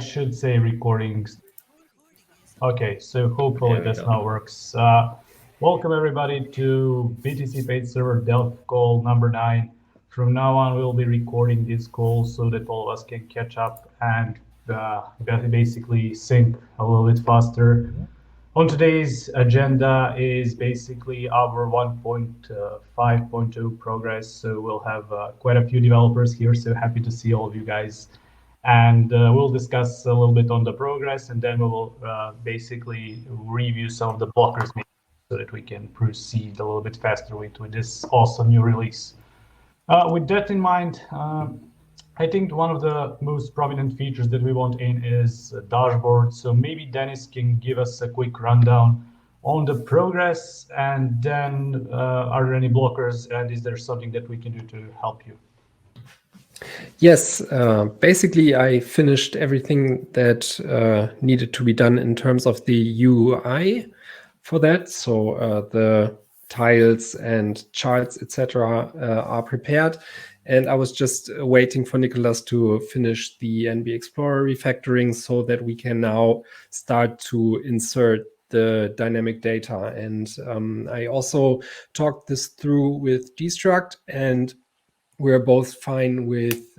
it should say recordings. Okay, so hopefully this now works. Welcome everybody to BTCPay server Delph call number 9. From now on, we'll be recording this call so that all of us can catch up and basically sync a little bit faster. On today's agenda is basically our 1.5.2 progress. So we'll have quite a few developers here. So happy to see all of you guys. And we'll discuss a little bit on the progress, and then we will basically review some of the blockers so that we can proceed a little bit faster with this awesome new release. With that in mind, I think one of the most prominent features that we want in is a dashboard. So maybe Dennis can give us a quick rundown on the progress, and then are there any blockers, and is there something that we can do to help you? Yes, basically I finished everything that needed to be done in terms of the UI for that. So the tiles and charts, etc., are prepared. And I was just waiting for Nicholas to finish the NBXplorer refactoring so that we can now start to insert the dynamic data. And I also talked this through with Destruct, and we're both fine with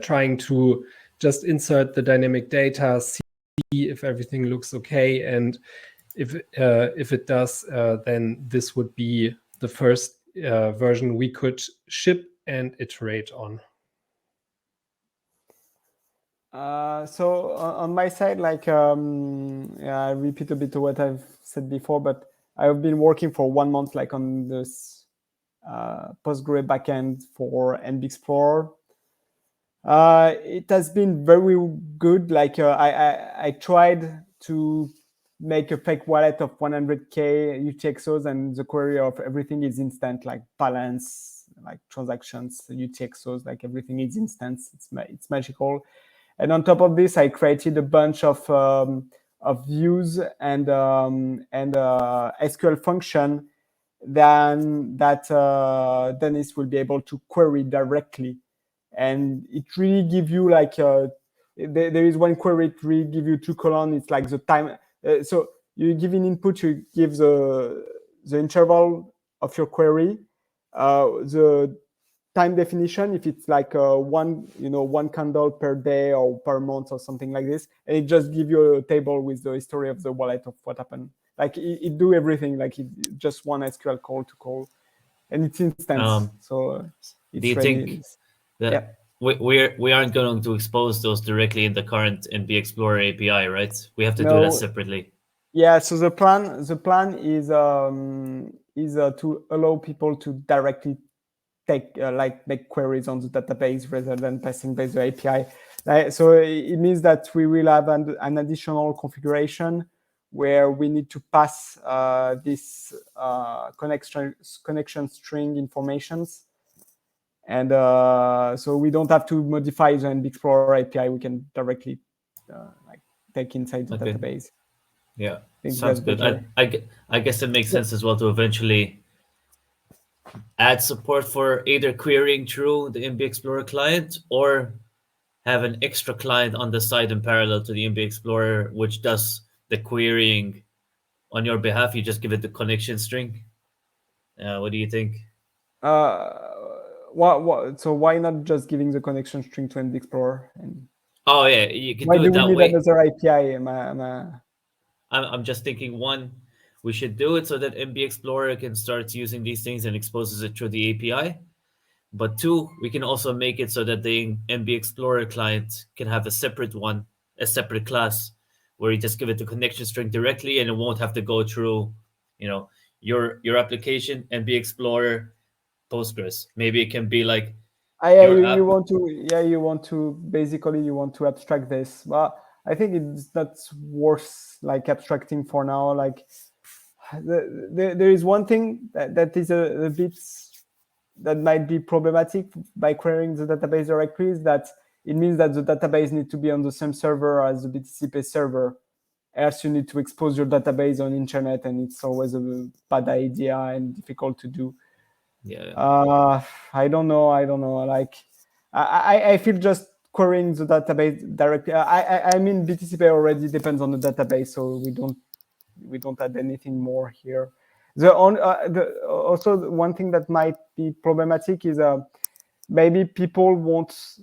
trying to just insert the dynamic data, see if everything looks okay, and if it does, then this would be the first version we could ship and iterate on. So on my side, I repeat a bit of what I've said before, but I've been working for 1 month on this Postgre backend for NBXplorer. It has been very good. I tried to make a fake wallet of 100K UTXOs, and the query of everything is instant, like balance, like transactions, UTXOs, like everything is instant. It's magical. And on top of this, I created a bunch of views and SQL function that Dennis will be able to query directly. And it really gives you there is one query, it really gives you 2 columns. It's like the time. So you give an input, you give the interval of your query, the time definition, if it's like one candle per day or per month or something like this, and it just gives you a table with the history of the wallet of what happened. Like it do everything, like it just one SQL call to call, and it's instant. So it's do you think that we aren't going to expose those directly in the current NBXplorer API, right? We have to do that separately. Yeah. So the plan is to allow people to directly take make queries on the database rather than passing by the API. So it means that we will have an additional configuration where we need to pass this connection string informations. And so we don't have to modify the NBXplorer API. We can directly take inside the database. Yeah, sounds good. I guess it makes sense as well to eventually add support for either querying through the NBXplorer client or have an extra client on the side in parallel to the NBXplorer, which does the querying on your behalf. You just give it the connection string. What do you think? So why not just giving the connection string to NBXplorer? Oh yeah, you can do it that way. Why do we need another API? I'm just thinking, one, we should do it so that NBXplorer can start using these things and exposes it through the API. But 2, we can also make it so that the NBXplorer client can have a separate class, where you just give it the connection string directly, and it won't have to go through, your application, NBXplorer, Postgres. Maybe it can be like you want to abstract this. Well, I think it's not worth abstracting for now. There is one thing that is a bit that might be problematic by querying the database directly, is that it means that the database needs to be on the same server as the BTCPay server. Else you need to expose your database on internet, and it's always a bad idea and difficult to do. Yeah. I don't know. I feel just querying the database directly. I mean, BTCPay already depends on the database, so we don't add anything more here. Also one thing that might be problematic is maybe people won't.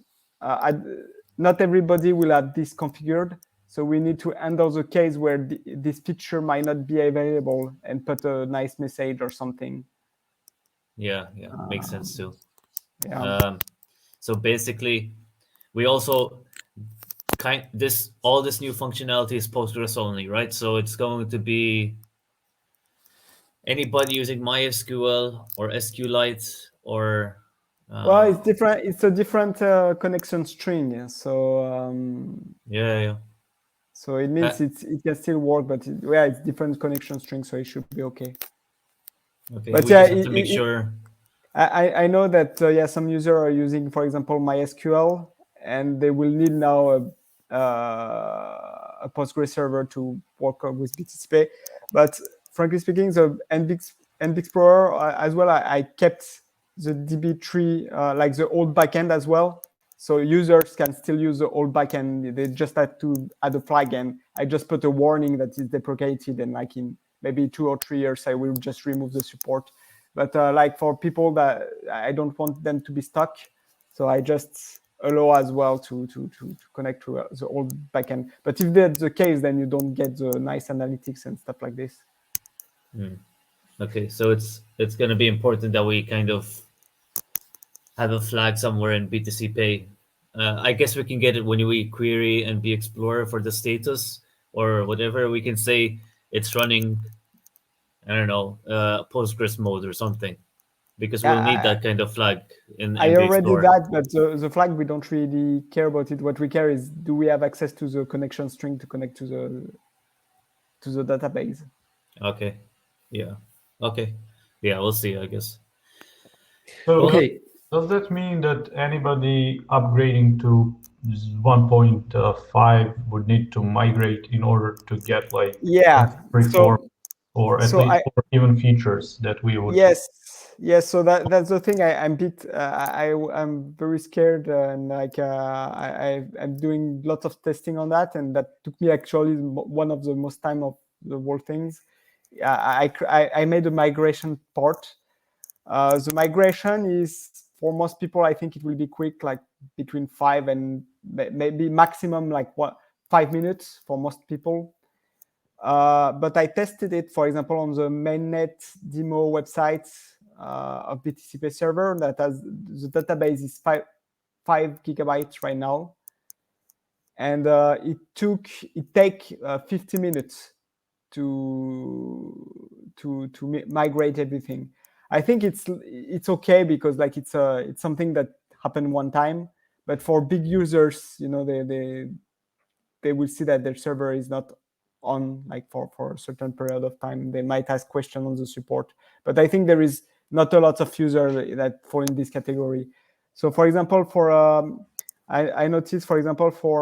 Not everybody will have this configured, so we need to handle the case where this feature might not be available and put a nice message or something. Yeah, makes sense too. Yeah. So basically, we also all this new functionality is Postgres only, right? So it's going to be anybody using MySQL or SQLite or Well, it's different. It's a different connection string. Yeah. yeah. So it means it can still work, but it's different connection string, so it should be okay. Okay, But we just have to make sure. I know that some users are using, for example, MySQL, and they will need now a Postgres server to work with BTCPay. But frankly speaking, the NBXplorer as well, I kept the DB tree like the old backend as well. So users can still use the old backend. They just had to add a flag, and I just put a warning that is deprecated, and like in maybe 2 or 3 years, I will just remove the support. But like for people that I don't want them to be stuck, so I just allow as well to connect to the old backend. But if that's the case, then you don't get the nice analytics and stuff like this. Okay, so it's going to be important that we kind of have a flag somewhere in BTCPay. I guess we can get it when we query NBXplorer for the status or whatever. We can say it's running, I don't know, Postgres mode or something, because we'll need that kind of flag in I already did NBXplorer. that, but the flag, we don't really care about it. What we care is, do we have access to the connection string to connect to the database? Okay. Yeah. Okay. Yeah, we'll see, I guess. So Okay. does that mean that anybody upgrading to 1.5 would need to migrate in order to get like reform or at least or even features that we would? Yes. So that's the thing. I'm very scared, and like I'm doing lots of testing on that, and that took me actually one of the most time of the whole things. I made a migration part. The migration is, for most people, I think it will be quick, like between 5 and maybe maximum like 5 minutes for most people. But I tested it, for example, on the mainnet demo website of BTCPay server that has the database is 5 gigabytes right now, and it take 50 minutes to migrate everything. I think it's okay because like it's something that happened one time, but for big users, they will see that their server is not on like for a certain period of time. They might ask questions on the support, but I think there is not a lot of users that fall in this category. So for example, I noticed, for example, for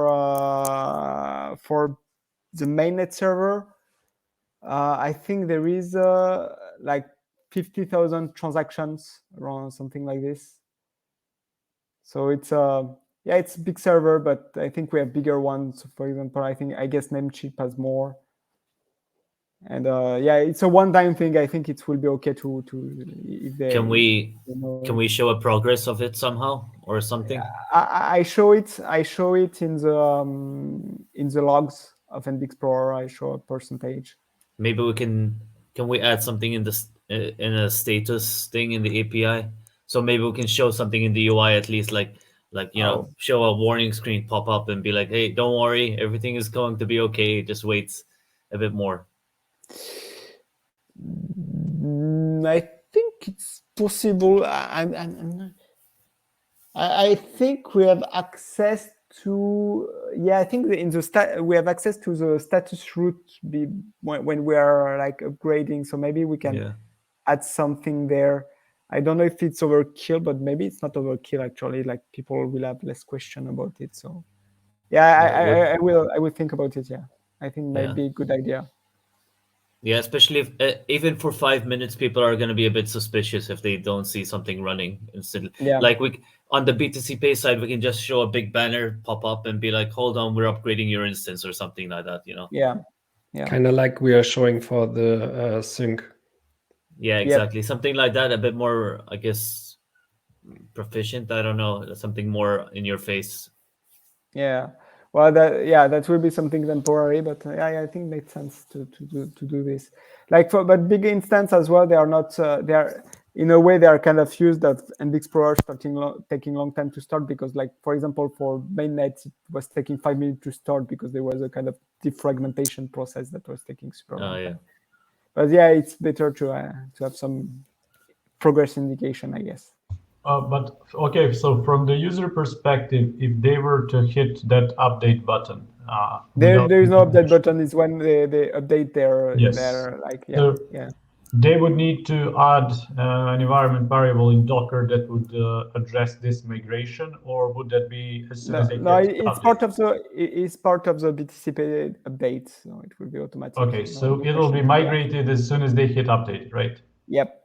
the mainnet server, I think there is like 50,000 transactions, around something like this. So it's it's a big server, but I think we have bigger ones. For example, I guess Namecheap has more. And it's a one-time thing. I think it will be okay to if they can we show a progress of it somehow or something? I show it in the logs of NBXplorer. I show a percentage. Maybe can we add something in this in a status thing in the API? So maybe we can show something in the UI at least, like show a warning screen pop up and be like, hey, don't worry, everything is going to be okay. Just wait a bit more. I think it's possible. I think we have access to. I think in the we have access to the status root when we are like upgrading. So maybe we can add something there. I don't know if it's overkill, but maybe it's not overkill actually. Like people will have less question about it. So I will think about it. Yeah, I think maybe a good idea. Yeah, especially if even for 5 minutes, people are going to be a bit suspicious if they don't see something running instead. Yeah. Like on the BTCPay side, we can just show a big banner pop up and be like, "Hold on, we're upgrading your instance" or something like that. Yeah. Yeah. Kind of like we are showing for the sync. Yeah, exactly. Something like that. A bit more, I guess, proficient. I don't know. Something more in your face. Yeah. Well, that will be something temporary, but I think it makes sense to do this. Like but big instance as well. They are not. They are in a way they are kind of used that NBXplorer taking long time to start because, like for example, for mainnet it was taking 5 minutes to start because there was a kind of defragmentation process that was taking super long time. But yeah, it's better to have some progress indication, I guess. But okay, so from the user perspective, if they were to hit that update button, there is no update button. Is when they update their like they would need to add an environment variable in Docker that would address this migration, or would that be as soon as they no, hit it's update? it's part of the BTCPay update, so it will be automatic. Okay, so it'll be migrated as soon as they hit update, right? Yep.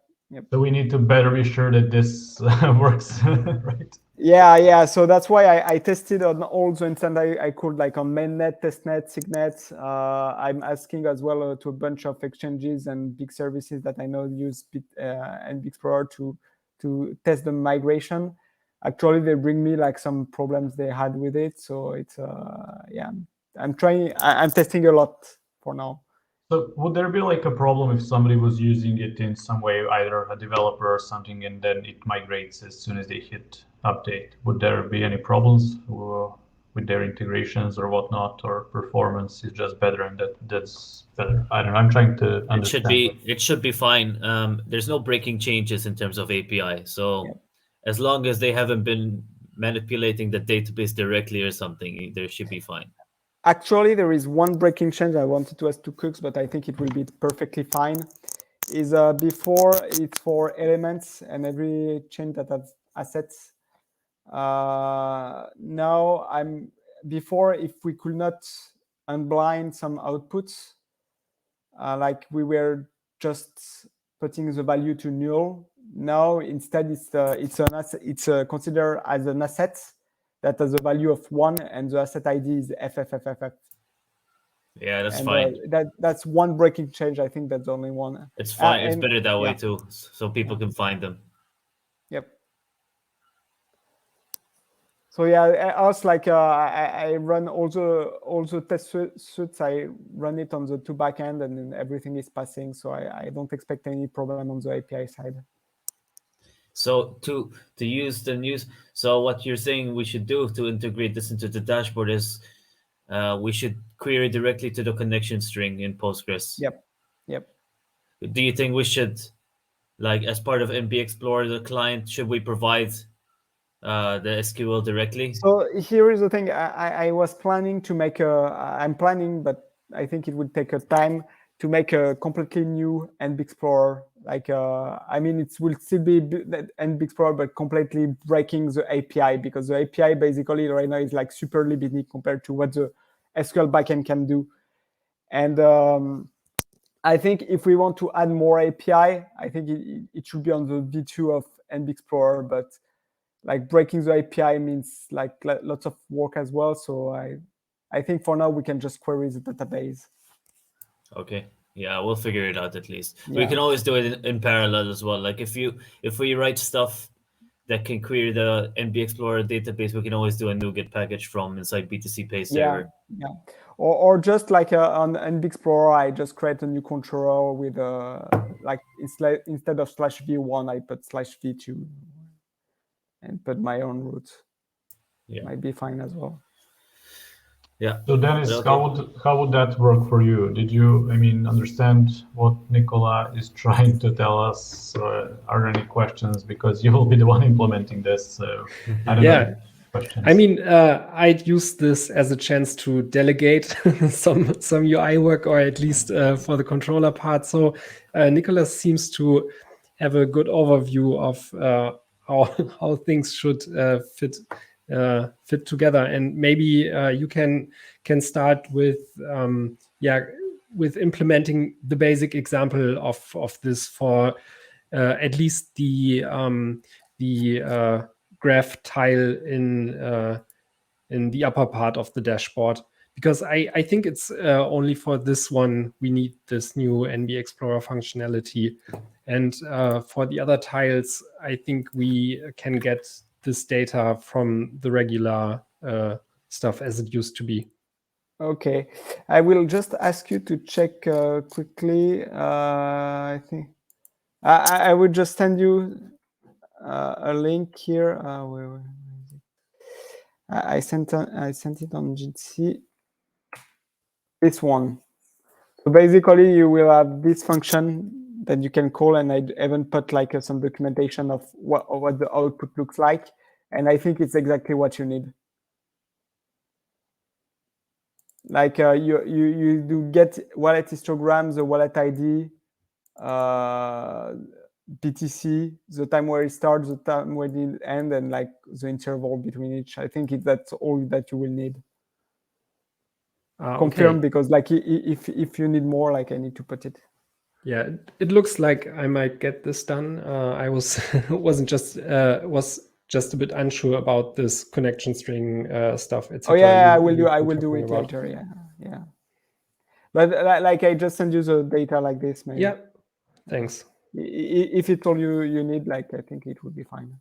So we need to better be sure that this works, right? Yeah. So that's why I tested on all the instance I could, like on mainnet, testnet, signet. I'm asking as well to a bunch of exchanges and big services that I know use NBXplorer to test the migration. Actually, they bring me like some problems they had with it. So it's I'm testing a lot for now. So would there be like a problem if somebody was using it in some way, either a developer or something, and then it migrates as soon as they hit update? Would there be any problems with their integrations or whatnot, or performance is just better and that's better? I don't know. I'm trying to understand. It should be fine. There's no breaking changes in terms of API. So as long as they haven't been manipulating the database directly or something, there should be fine. Actually, there is one breaking change I wanted to ask to Cooks, but I think it will be perfectly fine. Is before it's for elements and every chain that has assets. Now before, if we could not unblind some outputs, like we were just putting the value to null. Now instead it's considered as an asset that has a value of 1 and the asset ID is FFFFF. Yeah, that's fine. That's one breaking change. I think that's the only one. It's fine. It's better that way too, so people can find them. Yep. So yeah, us like I run also test suites. I run it on the 2 backend, and then everything is passing. So I don't expect any problem on the API side. So to use the news, so what you're saying we should do to integrate this into the dashboard is we should query directly to the connection string in Postgres. Yep. Do you think we should, like as part of NBXplorer, the client, should we provide the SQL directly? So here is the thing. I was planning to make I'm planning, but I think it would take a time to make a completely new NBXplorer. Like, I mean, it will still be NBXplorer, but completely breaking the API, because the API basically right now is like super limited compared to what the SQL backend can do. And I think if we want to add more API, I think it should be on the V2 of NBXplorer, but like breaking the API means like lots of work as well. So I think for now we can just query the database. Okay. Yeah, we'll figure it out at least. Yeah. We can always do it in parallel as well. Like if we write stuff that can query the NBXplorer database, we can always do a NuGet package from inside BTCPay server. Yeah. Or just like on NBXplorer, I just create a new controller with like instead of /v1, I put /v2 and put my own route. Yeah, might be fine as well. Yeah. So Dennis, how would that work for you? Did you, understand what Nicola is trying to tell us? Are there any questions? Because you will be the one implementing this. So I don't know. Questions. I'd use this as a chance to delegate some UI work, or at least for the controller part. So Nicolas seems to have a good overview of how things should fit together, and maybe you can start with with implementing the basic example of this for at least the graph tile in the upper part of the dashboard, because I think it's only for this one we need this new NBXplorer functionality. And for the other tiles, I think we can get this data from the regular stuff as it used to be. Okay, I will just ask you to check quickly. I think I will just send you a link here. Where is it? I sent it on GC. This one. So basically, you will have this function that you can call, and I even put like some documentation of what the output looks like, and I think it's exactly what you need. Like you do get wallet histogram, the wallet ID, BTC, the time where it starts, the time where it ends, and like the interval between each. I think that's all that you will need. Confirm, okay. because like if you need more, like I need to put it. Yeah, it looks like I might get this done. I was was just a bit unsure about this connection string stuff, etc. Oh yeah, I will you're do talking it about. later. Yeah. But like I just send you the data like this, maybe. Yeah, thanks. If it's all you need, like I think it would be fine.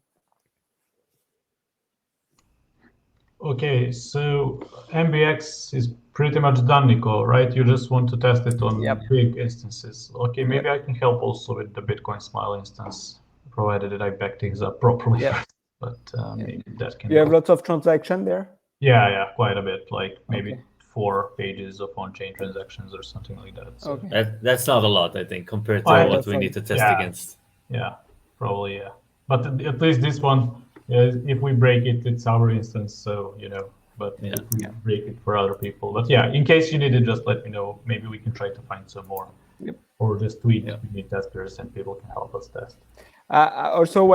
Okay, so MBX is pretty much done, Nico, right? You just want to test it on big instances. Okay, maybe I can help also with the Bitcoin Smile instance, provided that I back things up properly. Yeah. But maybe that can You have help. lots of transaction there? Yeah, quite a bit, like maybe Okay. 4 pages of on-chain transactions or something like that. So. Okay. That's not a lot, I think, compared to Oh, what we need to test against. Yeah, probably, yeah. But at least this one, if we break it, it's our instance, so, but if we break it for other people. But yeah, in case you need it, just let me know. Maybe we can try to find some more. Yep. Or just tweet we need testers and people can help us test. Also,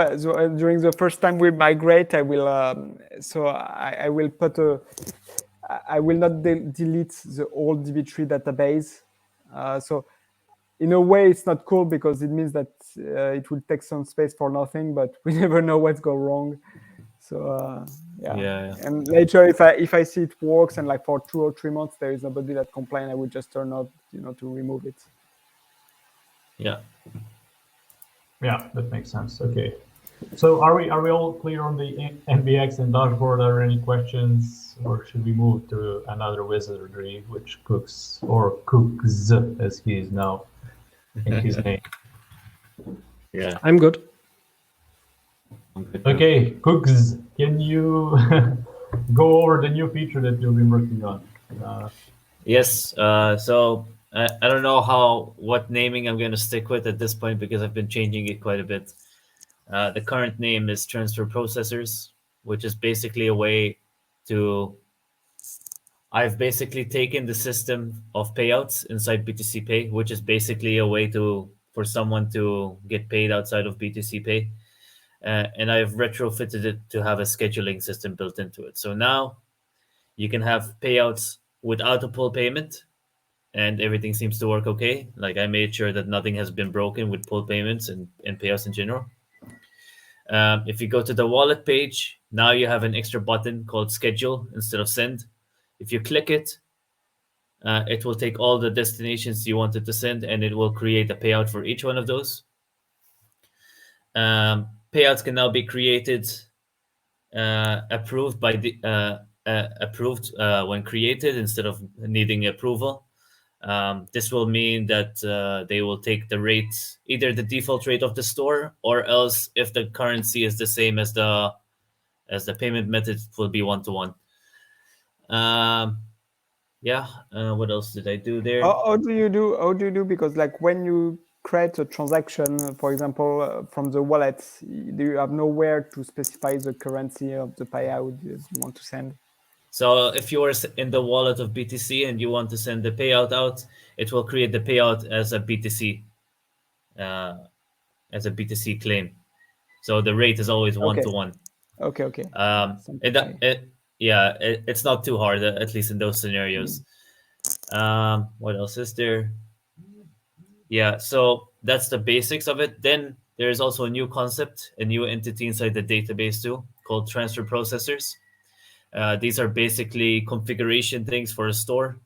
during the first time we migrate, I will I will put I will not delete the old DB3 database. So in a way, it's not cool because it means that it will take some space for nothing, but we never know what's go wrong. So yeah. And later, if I see it works and like for 2 or 3 months there is nobody that complain, I would just turn off, to remove it. Yeah, that makes sense. Okay. So are we all clear on the NBX and dashboard? Are there any questions, or should we move to another wizardry which cooks as he is now in his name? Yeah, I'm good. Okay, Cooks, can you go over the new feature that you've been working on? Yes. So I don't know what naming I'm going to stick with at this point because I've been changing it quite a bit. The current name is Transfer Processors, which is basically a way to... I've basically taken the system of payouts inside BTCPay, which is basically a way for someone to get paid outside of BTCPay. And I've retrofitted it to have a scheduling system built into it. So now you can have payouts without a pull payment, and everything seems to work okay. Like I made sure that nothing has been broken with pull payments and payouts in general. If you go to the wallet page, now you have an extra button called schedule instead of send. If you click it, it will take all the destinations you wanted to send, and it will create a payout for each one of those. Payouts can now be created, approved when created instead of needing approval. This will mean that they will take the rate, either the default rate of the store, or else if the currency is the same as the payment method, it will be 1-to-1. What else did I do there? How do you do? Because like when you create a transaction, for example, from the wallet, do you have nowhere to specify the currency of the payout you want to send? So if you are in the wallet of BTC and you want to send the payout out, it will create the payout as a BTC, claim. So the rate is always 1-to-1. Okay. It's not too hard, at least in those scenarios. What else is there? Yeah, so that's the basics of it. Then there's also a new concept, a new entity inside the database too, called transfer processors. These are basically configuration things for a store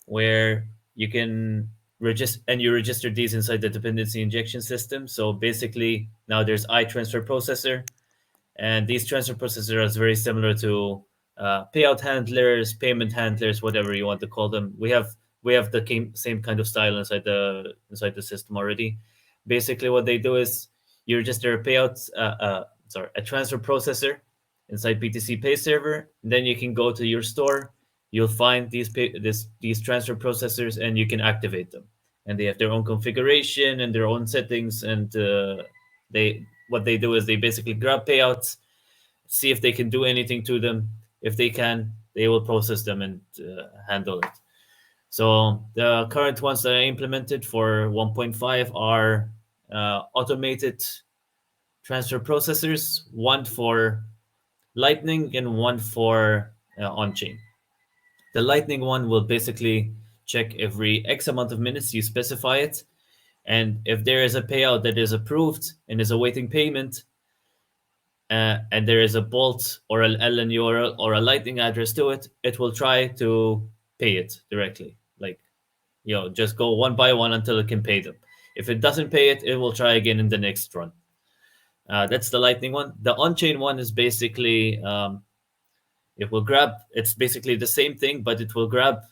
where you can register these inside the dependency injection system. So basically now there's iTransfer processor, and these transfer processors are very similar to payout handlers, payment handlers, whatever you want to call them. We have the same kind of style inside the system already. Basically, what they do is you register a a transfer processor inside BTCPay server. Then you can go to your store. You'll find these transfer processors, and you can activate them. And they have their own configuration and their own settings. And what they do is they basically grab payouts, see if they can do anything to them. If they can, they will process them and handle it. So the current ones that I implemented for 1.5 are automated transfer processors, one for Lightning and one for on-chain. The Lightning one will basically check every X amount of minutes you specify it. And if there is a payout that is approved and is awaiting payment, and there is a bolt or an LN URL or a Lightning address to it, it will try to pay it directly. Like, just go one by one until it can pay them. If it doesn't pay it, it will try again in the next run. That's the Lightning one. The on-chain one is basically it's basically the same thing, but it will grab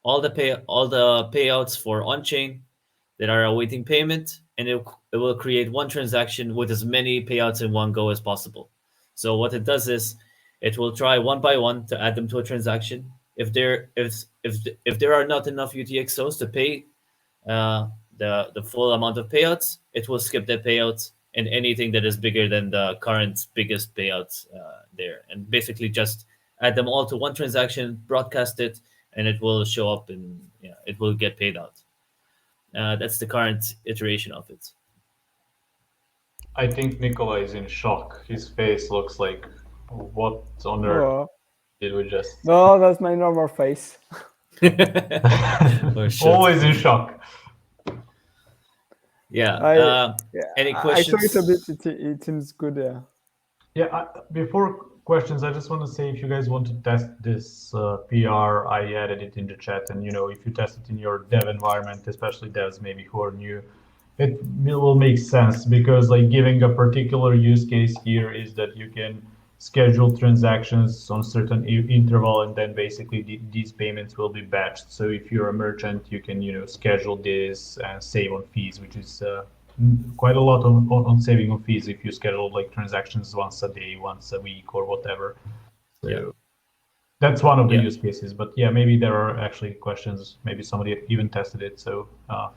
all the payouts for on-chain that are awaiting payment, and it will create one transaction with as many payouts in one go as possible. So what it does is it will try one by one to add them to a transaction. If there are not enough UTXOs to pay the full amount of payouts, it will skip that payout and anything that is bigger than the current biggest payouts there, and basically just add them all to one transaction, broadcast it, and it will show up and it will get paid out. That's the current iteration of it. I think Nikolai is in shock. His face looks like, what on earth did we just... No, that's my normal face. Always in shock. Yeah. Any questions? I saw it a bit. It seems good. Yeah. Yeah. Before questions, I just want to say, if you guys want to test this PR, I added it in the chat, and if you test it in your dev environment, especially devs maybe who are new, it will make sense, because like giving a particular use case here is that you can schedule transactions on certain interval, and then basically these payments will be batched. So if you're a merchant, you can schedule this and save on fees, which is quite a lot on saving on fees if you schedule like transactions once a day, once a week, or whatever. So that's one of the use cases. But yeah, maybe there are actually questions. Maybe somebody even tested it. So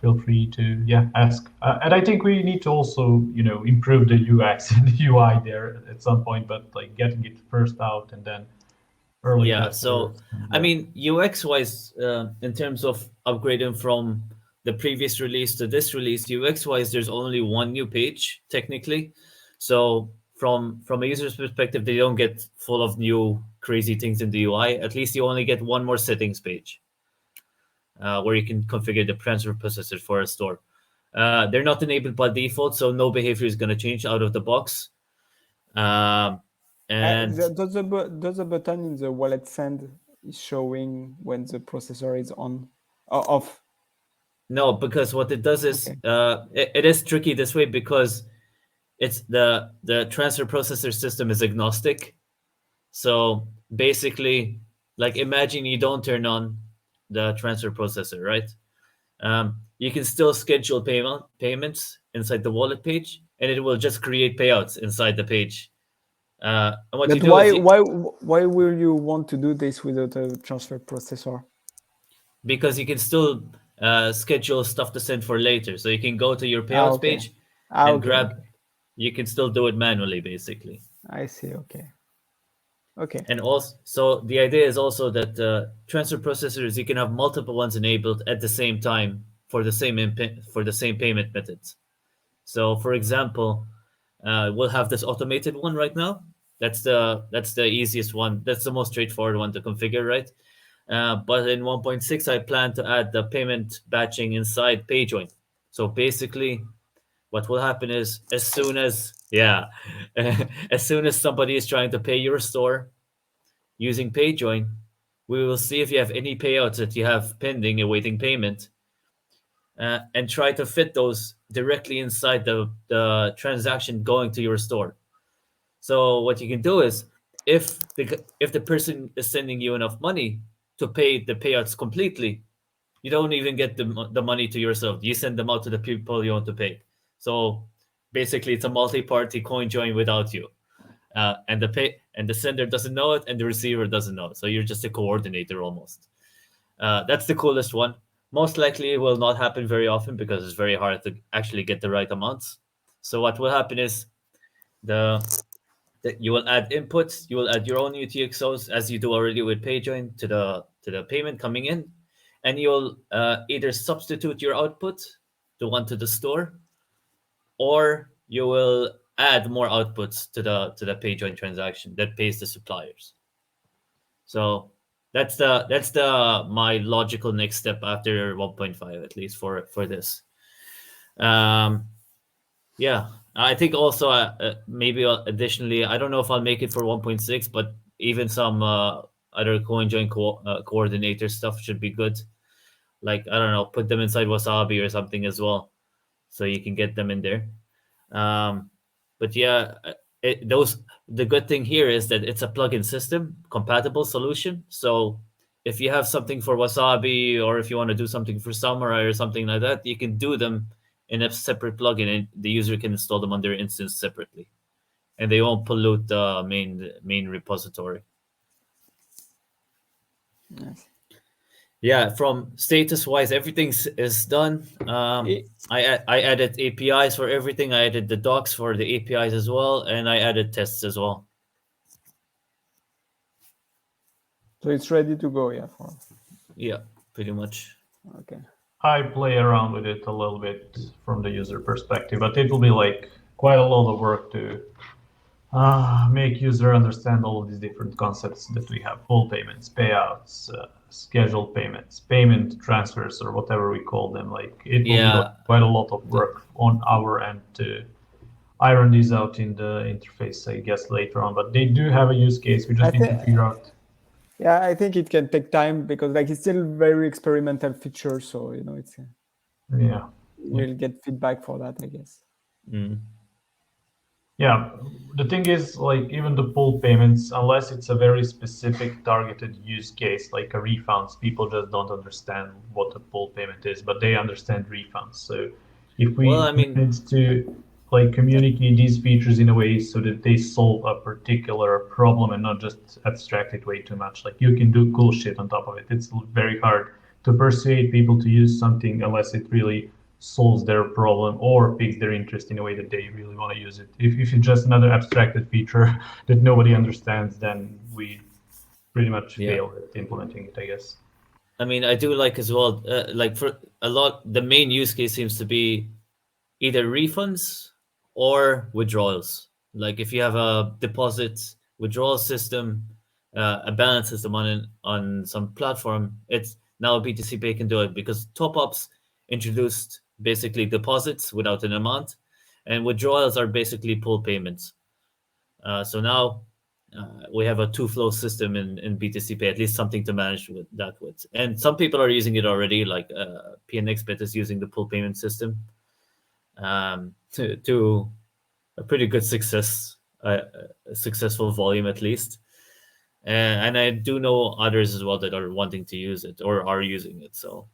feel free to ask. And I think we need to also improve the UX and the UI there at some point. But like getting it first out and then early. So I mean, UX wise, in terms of upgrading from the previous release to this release, UX wise, there's only one new page technically. So from a user's perspective, they don't get full of new crazy things in the UI. At least you only get one more settings page where you can configure the transfer processor for a store. They're not enabled by default, so no behavior is going to change out of the box. And does the button in the wallet send is showing when the processor is on or off? No, because what it does is it is tricky this way, because it's the transfer processor system is agnostic. So basically, like imagine you don't turn on the transfer processor, right? You can still schedule payments inside the wallet page, and it will just create payouts inside the page. And what but you do why will you want to do this without a transfer processor? Because you can still schedule stuff to send for later. So you can go to your payouts page and grab. Okay. You can still do it manually, basically. I see. Okay. And also, so the idea is also that transfer processors, you can have multiple ones enabled at the same time for the same payment methods. So, for example, we'll have this automated one right now. That's the easiest one. That's the most straightforward one to configure, right? But in 1.6, I plan to add the payment batching inside PayJoin. So basically, what will happen is as soon as as soon as somebody is trying to pay your store using PayJoin, we will see if you have any payouts that you have pending awaiting payment, and try to fit those directly inside the transaction going to your store. So what you can do is, if the person is sending you enough money to pay the payouts completely, you don't even get the money to yourself. You send them out to the people you want to pay. So basically, it's a multi-party coin join without you, and the sender doesn't know it, and the receiver doesn't know it. So you're just a coordinator almost. That's the coolest one. Most likely, it will not happen very often because it's very hard to actually get the right amounts. So what will happen is you will add inputs. You will add your own UTXOs as you do already with PayJoin to the payment coming in, and you'll either substitute your output, the one to the store, or you will add more outputs to the PayJoin transaction that pays the suppliers. So that's my logical next step after 1.5, at least for this. Yeah, I think also maybe additionally, I don't know if I'll make it for 1.6, but even some other CoinJoin coordinator stuff should be good. Like, I don't know, put them inside Wasabi or something as well, so you can get them in there. But yeah, the good thing here is that it's a plugin system compatible solution. So if you have something for Wasabi, or if you want to do something for Samurai or something like that, you can do them in a separate plugin, and the user can install them on their instance separately, and they won't pollute the main repository. Yes. Yeah, from status wise, everything is done. I added APIs for everything. I added the docs for the APIs as well, and I added tests as well. So it's ready to go, yeah. Yeah, pretty much. Okay. I play around with it a little bit from the user perspective, but it will be like quite a lot of work to make user understand all of these different concepts that we have: full payments, payouts, scheduled payments, payment transfers, or whatever we call them. Like, it will be like quite a lot of work on our end to iron these out in the interface, I guess, later on. But they do have a use case. We just need to figure out. Yeah, I think it can take time because like it's still very experimental feature, so it's we'll get feedback for that, I guess. Yeah, the thing is, like, even the pool payments, unless it's a very specific targeted use case, like a refunds, people just don't understand what a pool payment is, but they understand refunds. So if we need to like communicate these features in a way so that they solve a particular problem and not just abstract it way too much, like, you can do cool shit on top of it. It's very hard to persuade people to use something unless it really solves their problem or piques their interest in a way that they really want to use it. If it's just another abstracted feature that nobody understands, then we pretty much fail at implementing it, I guess. I mean, I do like as well, like for a lot, the main use case seems to be either refunds or withdrawals. Like if you have a deposit withdrawal system, a balance system on some platform, it's now BTCPay can do it because top-ups introduced basically deposits without an amount, and withdrawals are basically pool payments. So now we have a two-flow system in BTCPay, at least something to manage with. And some people are using it already, like PNXBet is using the pool payment system to a pretty good success, successful volume at least. And I do know others as well that are wanting to use it or are using it. So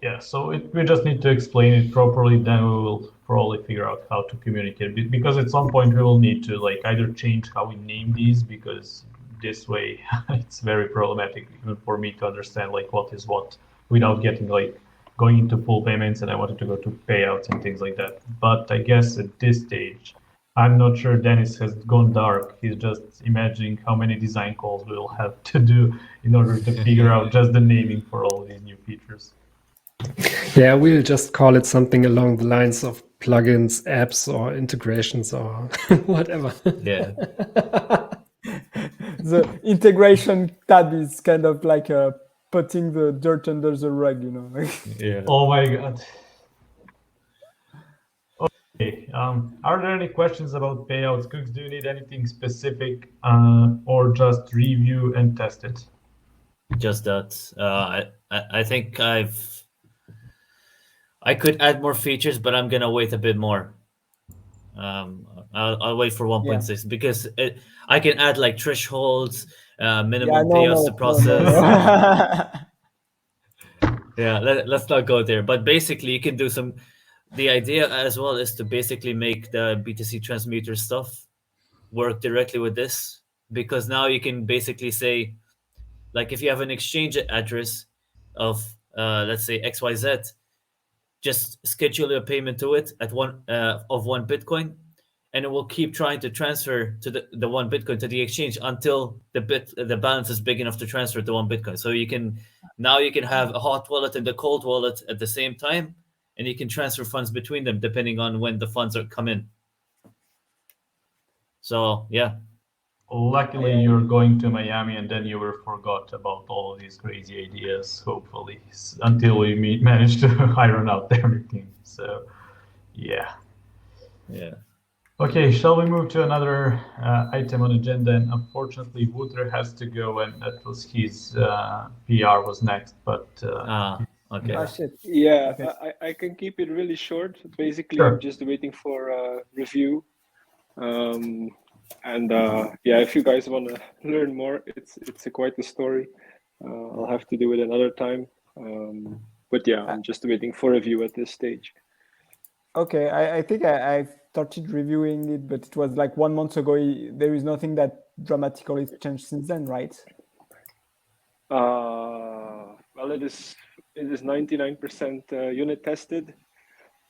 yeah, so we just need to explain it properly, then we will probably figure out how to communicate, because at some point we will need to like either change how we name these, because this way it's very problematic even for me to understand like what is what without getting like going into full payments, and I wanted to go to payouts and things like that. But I guess at this stage, I'm not sure Dennis has gone dark. He's just imagining how many design calls we will have to do in order to figure out just the naming for all of these new features. Yeah, we'll just call it something along the lines of plugins, apps, or integrations, or whatever. Yeah. the integration tab is kind of like putting the dirt under the rug, you know. Yeah. Oh my God. Okay. Are there any questions about payouts? Cooks, do you need anything specific or just review and test it? Just that. I think I could add more features, but I'm gonna wait a bit more. I'll wait for 1.6 because I can add like thresholds, minimum payouts to process. Yeah, let's not go there. But basically, you can do some. The idea as well is to basically make the BTC transmitter stuff work directly with this, because now you can basically say, like, if you have an exchange address of let's say XYZ, just schedule a payment to it at one Bitcoin, and it will keep trying to transfer to the 1 Bitcoin to the exchange until the balance is big enough to transfer to 1 Bitcoin. So you can have a hot wallet and a cold wallet at the same time, and you can transfer funds between them depending on when the funds are come in. So yeah. Luckily, you're going to Miami, and then you were forgot about all of these crazy ideas, hopefully, until we manage to iron out everything. So, yeah. Yeah. Okay, shall we move to another item on agenda? And unfortunately, Wouter has to go, and that was his PR was next. But okay. Oh shit. Yeah, Okay. I can keep it really short. Basically, Sure. I'm just waiting for review. And yeah, if you guys want to learn more, it's quite a story. I'll have to do it another time. But yeah, I'm just waiting for review at this stage. Okay, I think I started reviewing it, but it was like 1 month ago. There is nothing that dramatically changed since then, right? Well, it is 99% unit tested.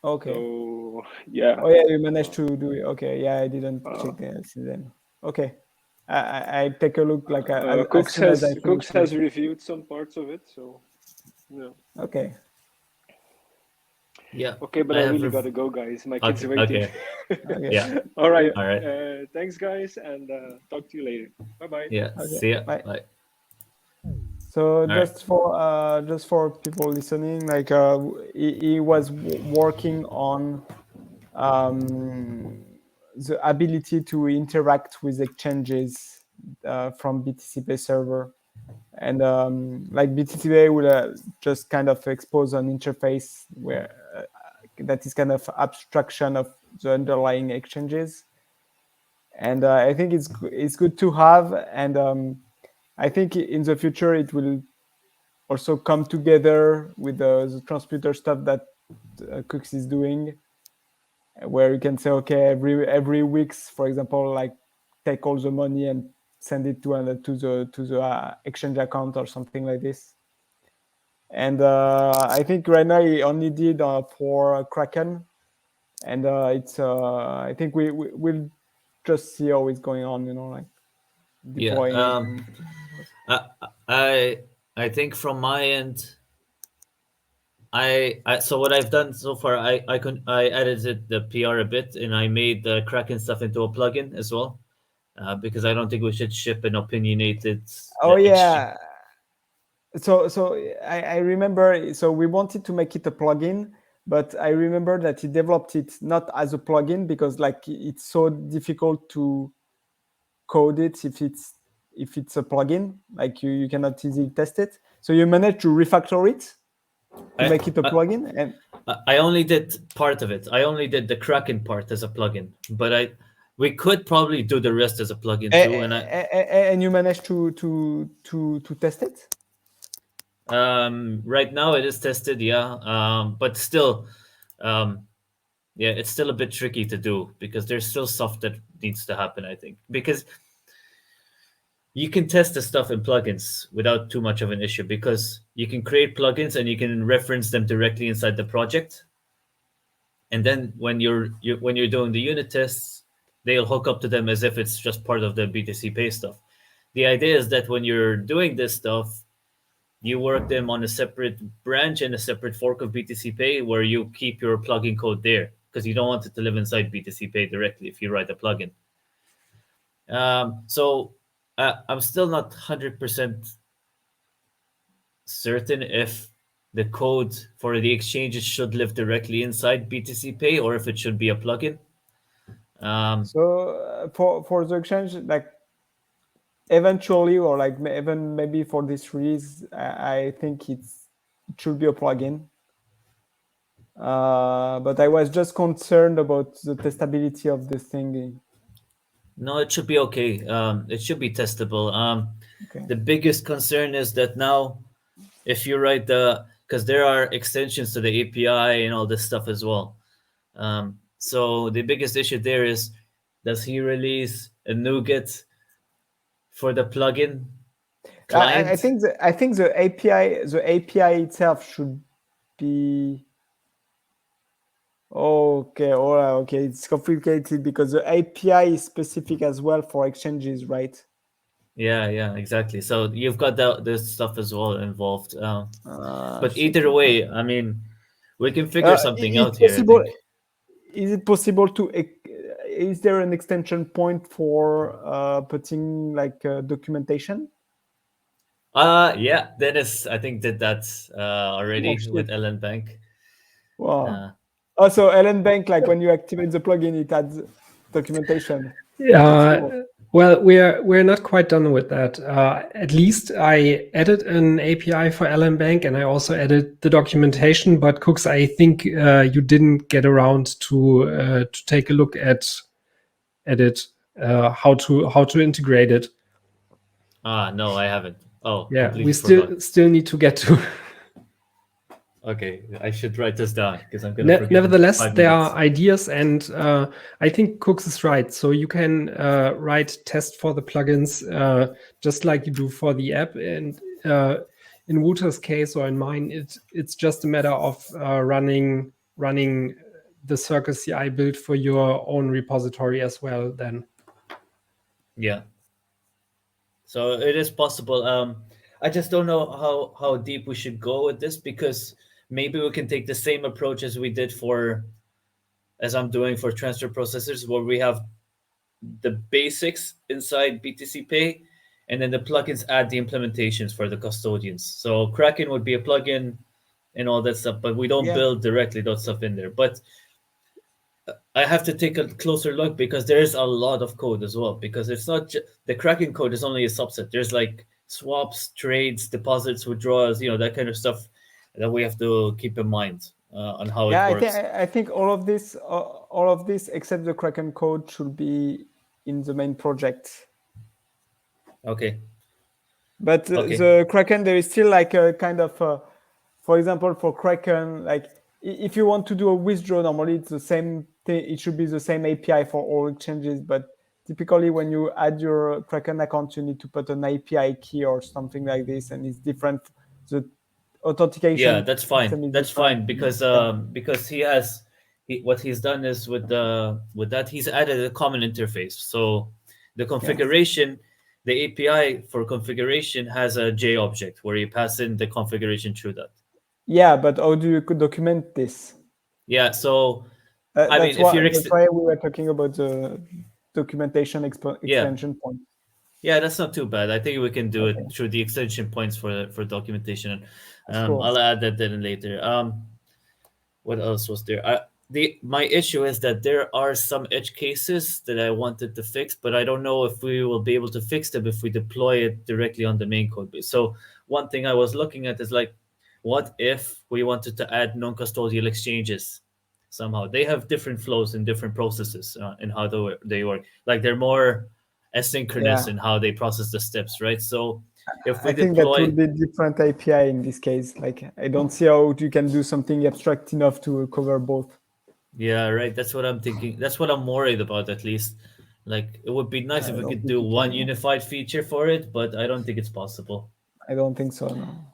Okay. So yeah. Oh yeah, you managed to do it. Okay, yeah, I didn't check the since then. Okay, I take a look like Cooks as soon as I Cooks finish has reviewed some parts of it, so yeah. Okay. Yeah. Okay, but I really gotta go, guys. My kids are waiting. Okay. Yeah. All right. All right. Thanks, guys, and talk to you later. Bye-bye. Yeah. Okay, See ya. bye. Bye. So right. just for people listening, like he was working on the ability to interact with exchanges from BTCPay server, and like BTCPay will just kind of expose an interface where that is kind of abstraction of the underlying exchanges, and I think it's good to have, and I think in the future it will also come together with the transmitter stuff that Cooks is doing, where you can say, okay, every weeks, for example, like take all the money and send it to the exchange account or something like this. And I think right now he only did for Kraken, and it's I think we'll just see how it's going on, you know, like deploying it. I think from my end, so what I've done so far, I edited the PR a bit, and I made the Kraken stuff into a plugin as well, because I don't think we should ship an opinionated. Oh yeah. So I remember. So we wanted to make it a plugin, but I remember that he developed it not as a plugin because like it's so difficult to code it if it's a plugin. Like you cannot easily test it. So you managed to refactor it to make it a plugin, and I only did part of it. I only did the Kraken part as a plugin, but we could probably do the rest as a plugin too. And you managed to test it. Right now it is tested, yeah. But still, yeah, it's still a bit tricky to do because there's still stuff that needs to happen, I think, because you can test the stuff in plugins without too much of an issue because you can create plugins and you can reference them directly inside the project. And then when you're doing the unit tests, they'll hook up to them as if it's just part of the BTCPay stuff. The idea is that when you're doing this stuff, you work them on a separate branch and a separate fork of BTCPay where you keep your plugin code there because you don't want it to live inside BTCPay directly if you write a plugin. So I'm still not 100% certain if the code for the exchanges should live directly inside BTCPay or if it should be a plugin. So for the exchange, like eventually, or like even maybe for this release, I think it should be a plugin. But I was just concerned about the testability of this thing. No, it should be okay. It should be testable. Okay. The biggest concern is that now, if you write because there are extensions to the API and all this stuff as well. So the biggest issue there is, does he release a NuGet for the plugin client? I think the API itself should be okay. All right, okay. It's complicated because the API is specific as well for exchanges, right? Yeah, exactly. So you've got this stuff as well involved. But Shit, either okay. way, I mean, we can figure something out here. I Possible, think. is it possible to? Is there an extension point for putting like documentation? Yeah, Dennis, I think did that already shit. with Ellen Bank. Wow. Also, Ellen Bank, like when you activate the plugin, it adds documentation. Well, we're not quite done with that. At least I added an API for LM-Bank, and I also added the documentation. But Cooks, I think you didn't get around to take a look at it, how to integrate it. No, I haven't. Oh, yeah, completely we forgot. still need to get to. Okay, I should write this down because I'm gonna forget. Nevertheless, there are ideas, and I think Cooks is right. So you can write test for the plugins just like you do for the app. And in Wouter's case or in mine, it's just a matter of running the Circus CI build for your own repository as well. Then, yeah. So it is possible. I just don't know how deep we should go with this, because maybe we can take the same approach as we did as I'm doing for transfer processors, where we have the basics inside BTCPay, and then the plugins add the implementations for the custodians. So Kraken would be a plugin and all that stuff, but we don't build directly that stuff in there. But I have to take a closer look, because there's a lot of code as well, because it's not the Kraken code is only a subset. There's like swaps, trades, deposits, withdrawals, that kind of stuff that we have to keep in mind on how it works. I think all of this except the Kraken code should be in the main project. Okay. But the Kraken, there is still like a kind of, for example, for Kraken, like if you want to do a withdraw, normally it's the same thing. It should be the same API for all exchanges. But typically when you add your Kraken account, you need to put an API key or something like this, and it's different. The authentication. Yeah, that's fine. That's fine, because what he's done is with that he's added a common interface. So the configuration, the API for configuration has a J object where you pass in the configuration through that. Yeah, but how do you document this? Yeah, so I mean, that's why we were talking about the documentation extension point. Yeah, that's not too bad. I think we can do it through the extension points for documentation. I'll add that then later. What else was there? My issue is that there are some edge cases that I wanted to fix, but I don't know if we will be able to fix them if we deploy it directly on the main code base. So one thing I was looking at is like, what if we wanted to add non-custodial exchanges somehow? They have different flows and different processes in how they work. Like they're more asynchronous in how they process the steps, right? So if we think that would be different API in this case. Like I don't see how you can do something abstract enough to cover both. Yeah, right. That's what I'm thinking. That's what I'm worried about, at least. Like it would be nice if we could do one unified feature for it, but I don't think it's possible. I don't think so, no.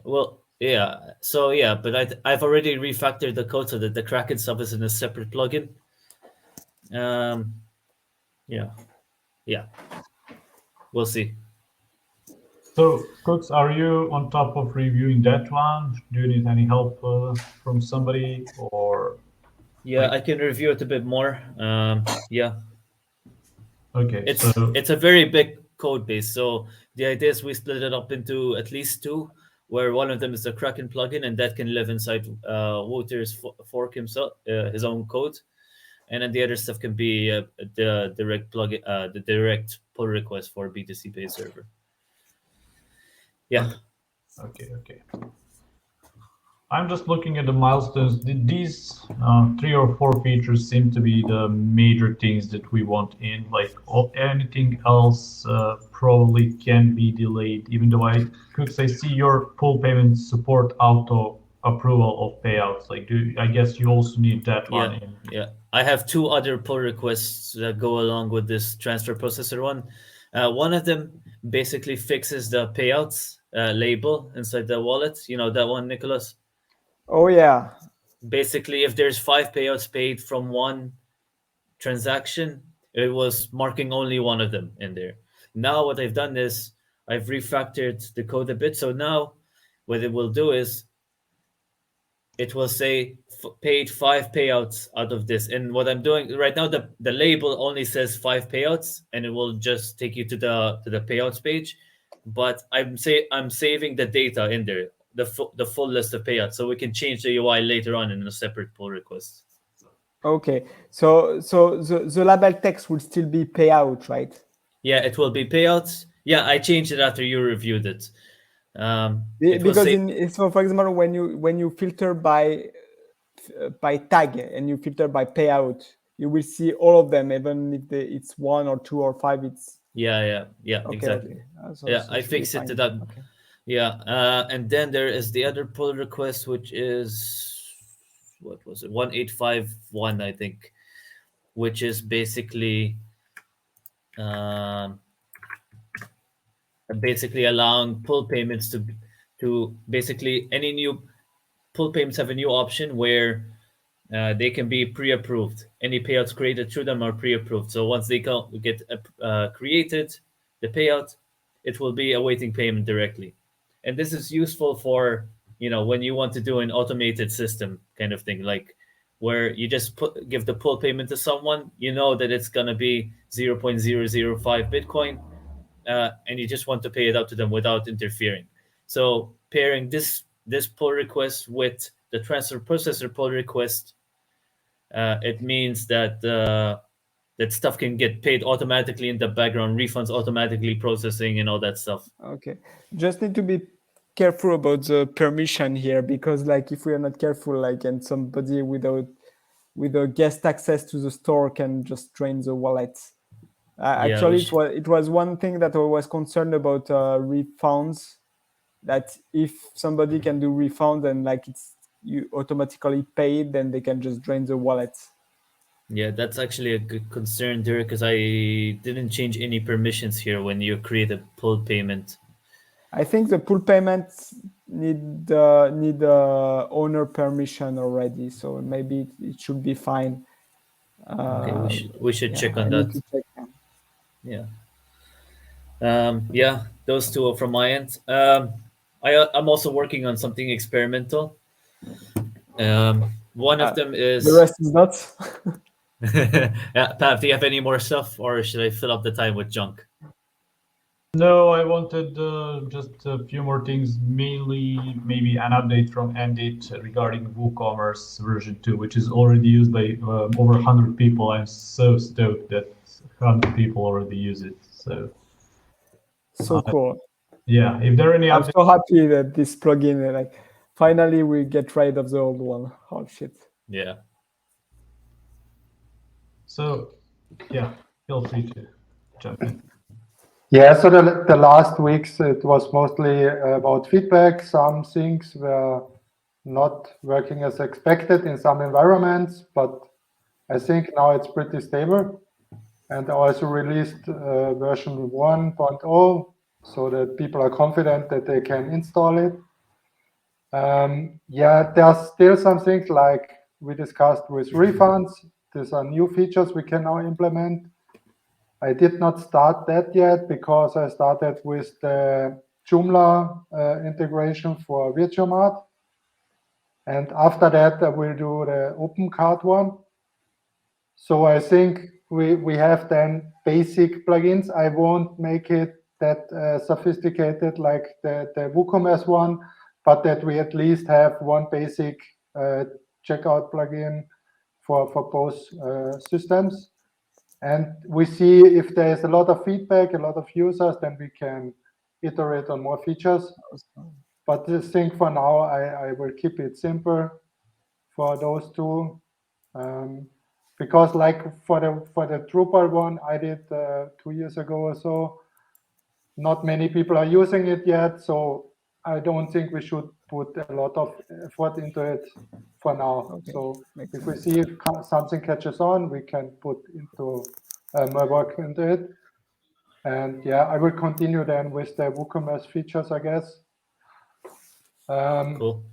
Well, yeah. So yeah, but I've already refactored the code so that the Kraken stuff is in a separate plugin. Yeah. We'll see. So, Cooks, are you on top of reviewing that one? Do you need any help from somebody, or? Yeah, I can review it a bit more. Yeah. Okay. It's a very big code base. So the idea is we split it up into at least two, where one of them is the Kraken plugin, and that can live inside Wouter's fork himself, his own code, and then the other stuff can be the direct plugin, the direct pull request for BTCPay server. Yeah. Okay. I'm just looking at the milestones. These 3 or 4 features seem to be the major things that we want in. Like anything else probably can be delayed. Even though I see your pull payment support auto approval of payouts. Like, I guess you also need that one in. Yeah. I have 2 other pull requests that go along with this transfer processor one. One of them basically fixes the payouts label inside the wallet. You know that one, Nicholas? Oh yeah. Basically, if there's 5 payouts paid from one transaction, it was marking only one of them in there. Now what I've done is I've refactored the code a bit. So now what it will do is it will say paid 5 payouts out of this. And what I'm doing right now, the label only says 5 payouts, and it will just take you to the payouts page. But I'm saving the data in there, the full list of payouts, so we can change the UI later on in a separate pull request. Okay, so the label text will still be payout, right? Yeah, it will be payouts. Yeah, I changed it after you reviewed it. Because so for example, when you filter by tag and you filter by payout, you will see all of them, even if it's 1 or 2 or 5. It's okay, exactly. Okay. So I fixed it to that. Okay. Yeah, and then there is the other pull request, which is, what was it, 1851, I think, which is basically allowing pull payments to basically any new pull payments have a new option where they can be pre-approved. Any payouts created through them are pre-approved. So once they get created, the payout, it will be awaiting payment directly. And this is useful for, when you want to do an automated system kind of thing, like where you just give the pull payment to someone, that it's going to be 0.005 Bitcoin, and you just want to pay it out to them without interfering. So pairing this pull request with the transfer processor pull request, it means that that stuff can get paid automatically in the background, refunds automatically processing and all that stuff. Okay, just need to be careful about the permission here, because like if we are not careful, like, and somebody with a guest access to the store can just drain the wallet. Actually, it was one thing that I was concerned about refunds, that if somebody can do refund and like you automatically pay it, then they can just drain the wallet. Yeah, that's actually a good concern there, because I didn't change any permissions here when you create a pull payment. I think the pull payments need owner permission already, so maybe it should be fine. Okay, we should check on that. Yeah, those two are from my end. I'm also working on something experimental. One of them is... The rest is not. Yeah, Pav, do you have any more stuff, or should I fill up the time with junk? No, I wanted just a few more things, mainly maybe an update from Endit regarding WooCommerce version 2, which is already used by over 100 people. I'm so stoked that 100 people already use it. So cool. Yeah, if there are any I'm so happy that this plugin, like, finally we get rid of the old one. Oh shit. Yeah. So, yeah, feel free to jump in. Yeah, so the last weeks, it was mostly about feedback. Some things were not working as expected in some environments, but I think now it's pretty stable. And I also released version 1.0 so that people are confident that they can install it. Yeah, there's still some things like we discussed with refunds. These are new features we can now implement. I did not start that yet because I started with the Joomla integration for Virtuomart. And after that, I will do the OpenCart one. So I think we have then basic plugins. I won't make it that sophisticated like the WooCommerce one, but that we at least have one basic checkout plugin for both systems. And we see if there's a lot of feedback, a lot of users, then we can iterate on more features. But I think for now, I will keep it simple for those two. Because like for the Drupal one I did 2 years ago or so, not many people are using it yet. So I don't think we should put a lot of effort into it for now. Okay. So Makes if sense. we see if something catches on, we can put into more work into it. And yeah, I will continue then with the WooCommerce features, I guess. Cool.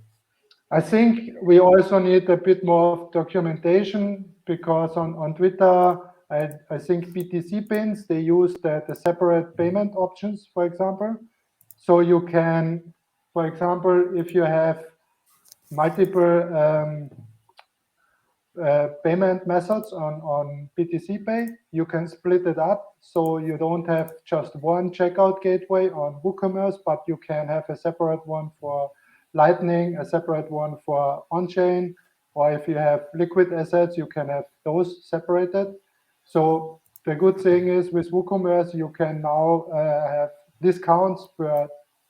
I think we also need a bit more of documentation, because on Twitter, I think BTCPins, they use the separate payment options, for example. So you can, for example, if you have multiple payment methods on BTCPay, you can split it up. So you don't have just one checkout gateway on WooCommerce, but you can have a separate one for Lightning, a separate one for on-chain, or if you have liquid assets, you can have those separated. So the good thing is with WooCommerce, you can now have discounts per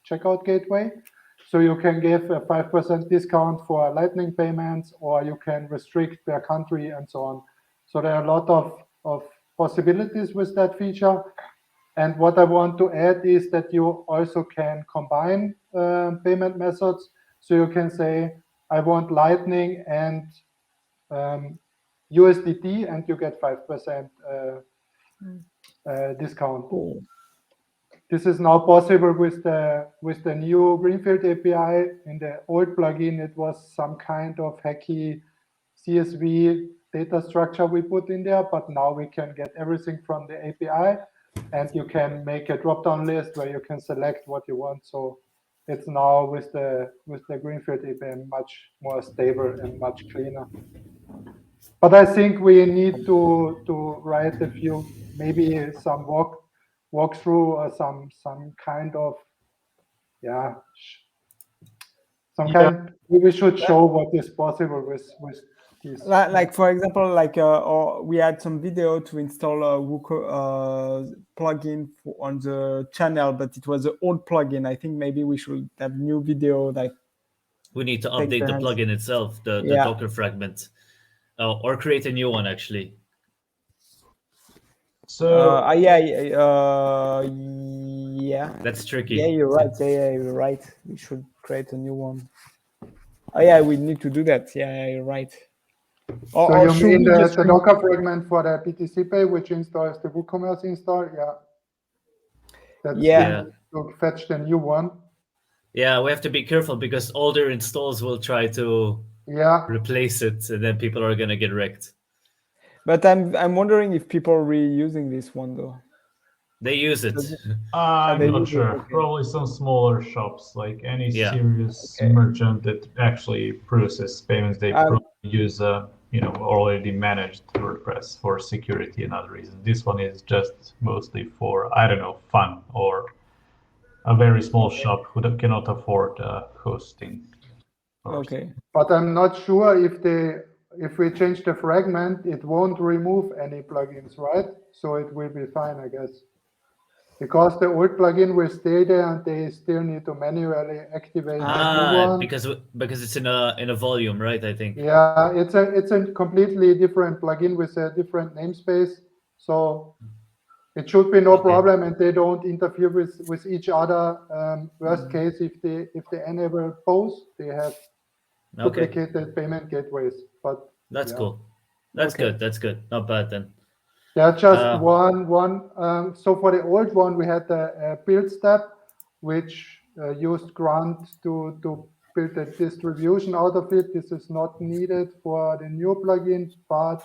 checkout gateway. So you can give a 5% discount for Lightning payments, or you can restrict per country and so on. So there are a lot of possibilities with that feature. And what I want to add is that you also can combine payment methods. So you can say, I want Lightning and USDT, and you get 5% discount. Cool. This is now possible with the new Greenfield API. In the old plugin, it was some kind of hacky CSV data structure we put in there, but now we can get everything from the API, and you can make a drop-down list where you can select what you want. So it's now with the Greenfield API much more stable and much cleaner. But I think we need to write a few, maybe some walkthrough or some kind of, yeah, kind. We should show what is possible with this. Like for example, like or we had some video to install a plugin on the channel, but it was an old plugin. I think maybe we should have new video. Like We need to take update the hands. plugin itself, the Yeah. Docker fragment, or create a new one actually. So Yeah. That's tricky. Yeah, you're right. Yeah, you're right. We should create a new one. Oh yeah, we need to do that. Yeah, you're right. So Or you should mean we the just Docker fragment for the BTCPay, which installs the WooCommerce install? Yeah. That's Yeah. to fetch the new one. Yeah, we have to be careful because older installs will try to replace it, and then people are gonna get wrecked. But I'm wondering if people are really using this one though. They use it. I'm they not use it, sure. okay. Probably some smaller shops, like any Yeah. serious Okay. merchant that actually process payments, they probably use already managed WordPress for security and other reasons. This one is just mostly for, I don't know, fun, or a very small shop who cannot afford hosting. Okay. But I'm not sure if we change the fragment, it won't remove any plugins, right? So it will be fine, I guess. Because the old plugin will stay there, and they still need to manually activate the new one. Because it's in a volume, right? I think. Yeah, it's a completely different plugin with a different namespace, so it should be no problem, and they don't interfere with each other. Worst case, if they enable both, they have duplicated payment gateways. But that's cool. That's good. That's good. Not bad then. Yeah, just one. So for the old one, we had a build step, which used Grunt to build a distribution out of it. This is not needed for the new plugin, but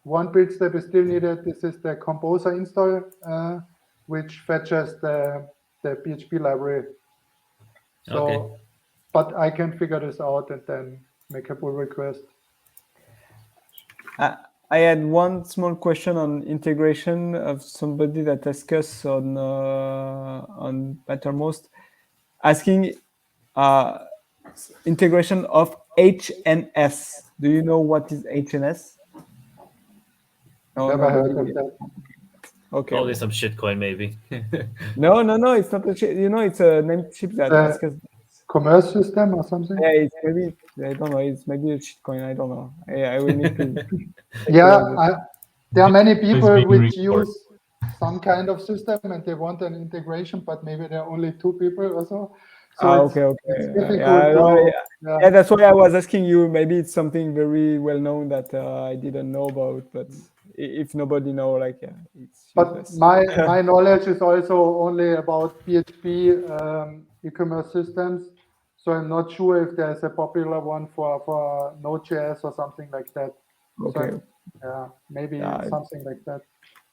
one build step is still needed. This is the Composer install, which fetches the PHP library. So, but I can figure this out and then make a pull request. I had one small question on integration of somebody that asked us on Mattermost, asking integration of HNS. Do you know what is HNS? No, Never heard nobody. of that. Okay. Probably some shitcoin, maybe. No, it's not a chip. It's a named chip that asked us. Commerce system or something? Yeah, it's maybe, I don't know. It's maybe a shitcoin. I don't know. I will need to. Yeah, there are many people being which recorded. use some kind of system and they want an integration, but maybe there are only 2 people or so. So Okay. it's Yeah, difficult yeah, that's why I was asking you. Maybe it's something very well known that I didn't know about. But if nobody know, like, yeah, it's But useless. my knowledge is also only about PHP e-commerce systems. So I'm not sure if there's a popular one for Node.js or something like that. Okay. So, yeah, maybe Yeah, something like that.